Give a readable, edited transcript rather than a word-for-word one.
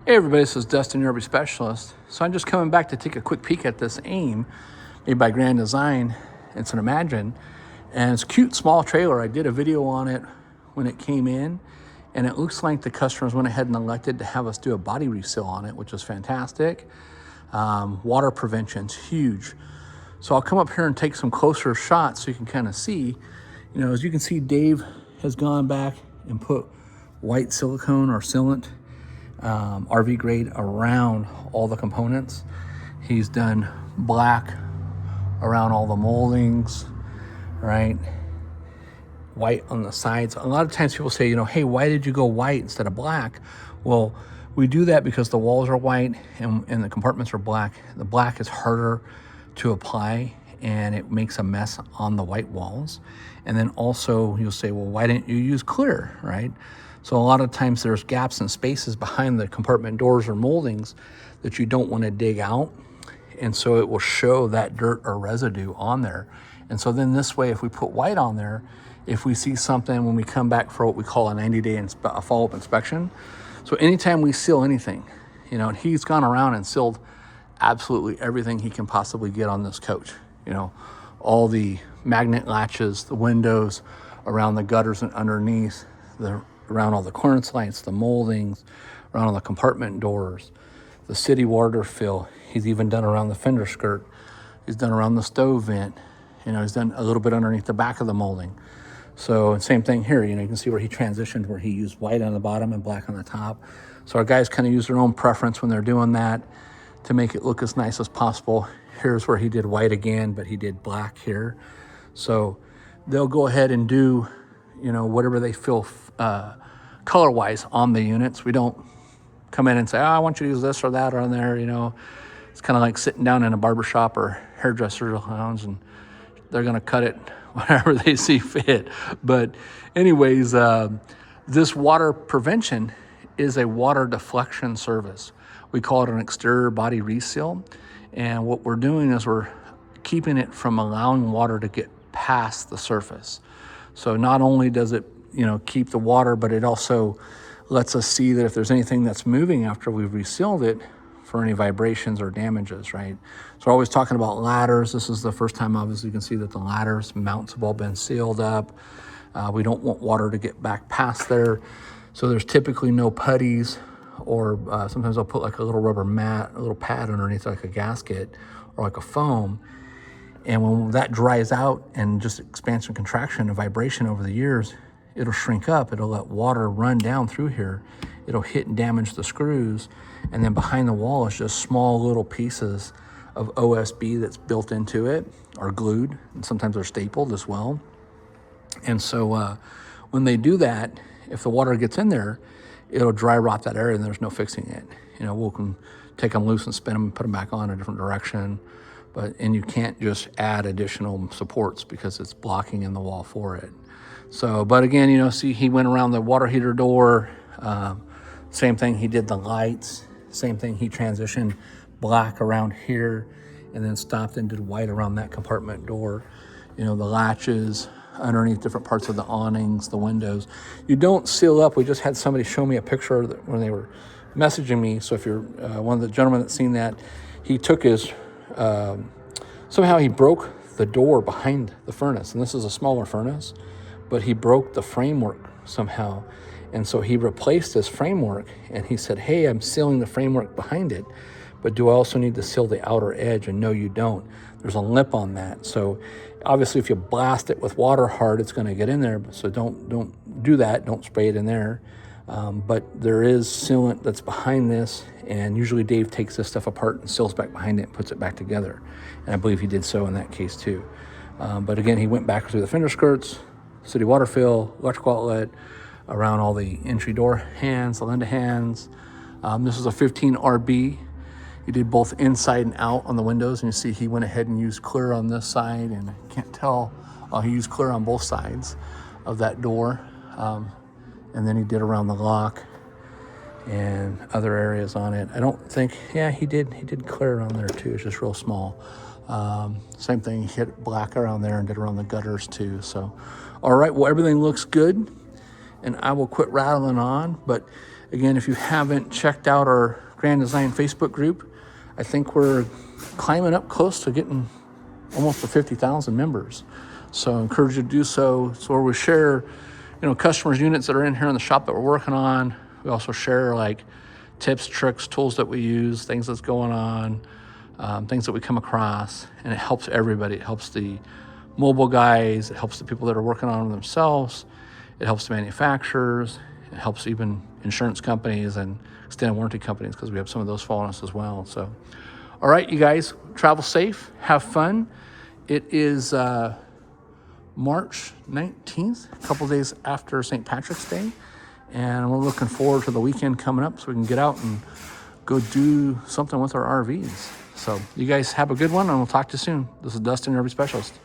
Hey everybody, this is Dustin, your RV specialist. So I'm just coming back to take a quick peek at this AIM made by Grand Design. It's an Imagine, and it's a cute small trailer. I did a video on it when it came in, and it looks like the customers went ahead and elected to have us do a body reseal on it, which is fantastic. Water prevention's huge. So I'll come up here and take some closer shots so you can kind of see. You know, as you can see, Dave has gone back and put white silicone or sealant, RV grade around all the components. He's done black around all the moldings, right? White on the sides. A lot of times people say, you know, hey, why did you go white instead of black? Well, we do that because the walls are white and the compartments are black. The black is harder to apply and it makes a mess on the white walls. And then also you'll say, well, why didn't you use clear, right? So a lot of times there's gaps and spaces behind the compartment doors or moldings that you don't want to dig out. And so it will show that dirt or residue on there. And so then this way, if we put white on there, if we see something when we come back for what we call a 90-day follow-up inspection. So anytime we seal anything, you know, and he's gone around and sealed absolutely everything he can possibly get on this coach. You know, all the magnet latches, the windows, around the gutters and underneath, around all the clearance lights, the moldings, around all the compartment doors, the city water fill. He's even done around the fender skirt. He's done around the stove vent. You know, he's done a little bit underneath the back of the molding. So, and same thing here, you know, you can see where he transitioned, where he used white on the bottom and black on the top. So our guys kind of use their own preference when they're doing that to make it look as nice as possible. Here's where he did white again, but he did black here. So they'll go ahead and do, you know, whatever they feel color-wise on the units. We don't come in and say, oh, I want you to use this or that on there, you know. It's kind of like sitting down in a barbershop or hairdresser lounge and they're going to cut it whatever they see fit. But anyways, this water prevention is a water deflection service. We call it an exterior body reseal. And what we're doing is we're keeping it from allowing water to get past the surface. So not only does it, you know, keep the water, but it also lets us see that if there's anything that's moving after we've resealed it for any vibrations or damages, right? So we're always talking about ladders. This is the first time, obviously, you can see that the ladders, mounts have all been sealed up. We don't want water to get back past there. So there's typically no putties, or sometimes I'll put like a little rubber mat, a little pad underneath like a gasket or like a foam. And when that dries out and just expansion, contraction, and vibration over the years, it'll shrink up. It'll let water run down through here. It'll hit and damage the screws. And then behind the wall is just small little pieces of OSB that's built into it or glued. And sometimes they're stapled as well. And so when they do that, if the water gets in there, it'll dry rot that area and there's no fixing it. You know, we can take them loose and spin them and put them back on a different direction. And you can't just add additional supports because it's blocking in the wall for it. So, but again, you know, see, he went around the water heater door. Same thing, he did the lights. Same thing, he transitioned black around here and then stopped and did white around that compartment door. You know, the latches underneath different parts of the awnings, the windows. You don't seal up. We just had somebody show me a picture when they were messaging me. So if you're one of the gentlemen that's seen that, he took his, somehow he broke the door behind the furnace. And this is a smaller furnace, but he broke the framework somehow. And so he replaced his framework and he said, hey, I'm sealing the framework behind it, but do I also need to seal the outer edge? And no, you don't. There's a lip on that. So obviously if you blast it with water hard, it's going to get in there. So don't do that. Don't spray it in there. But there is sealant that's behind this. And usually Dave takes this stuff apart and seals back behind it and puts it back together. And I believe he did so in that case too. But again, he went back through the fender skirts, city water fill, electrical outlet, around all the entry door hands, the Linda hands. This is a 15 RB. He did both inside and out on the windows. And you see he went ahead and used clear on this side. And I can't tell, he used clear on both sides of that door. And then he did around the lock and other areas on it. I don't think, yeah, he did clear on there too. It's just real small. Same thing, he hit black around there and did around the gutters too. So, all right, well, everything looks good. And I will quit rattling on, but Again, if you haven't checked out our Grand Design Facebook group, I think we're climbing up close to getting almost to 50,000 members. So I encourage you to do so. It's where we share, customers' units that are in here in the shop that we're working on. We also share like tips, tricks, tools that we use, things that's going on, things that we come across, and it helps everybody. It helps the mobile guys. It helps the people that are working on them themselves. It helps the manufacturers. It helps even insurance companies and extended warranty companies, because we have some of those following us as well. So, all right, you guys, travel safe, have fun. It is March 19th, a couple days after St. Patrick's Day, and we're looking forward to the weekend coming up so we can get out and go do something with our RVs. So you guys have a good one, and we'll talk to you soon. This is Dustin, your RV Specialist.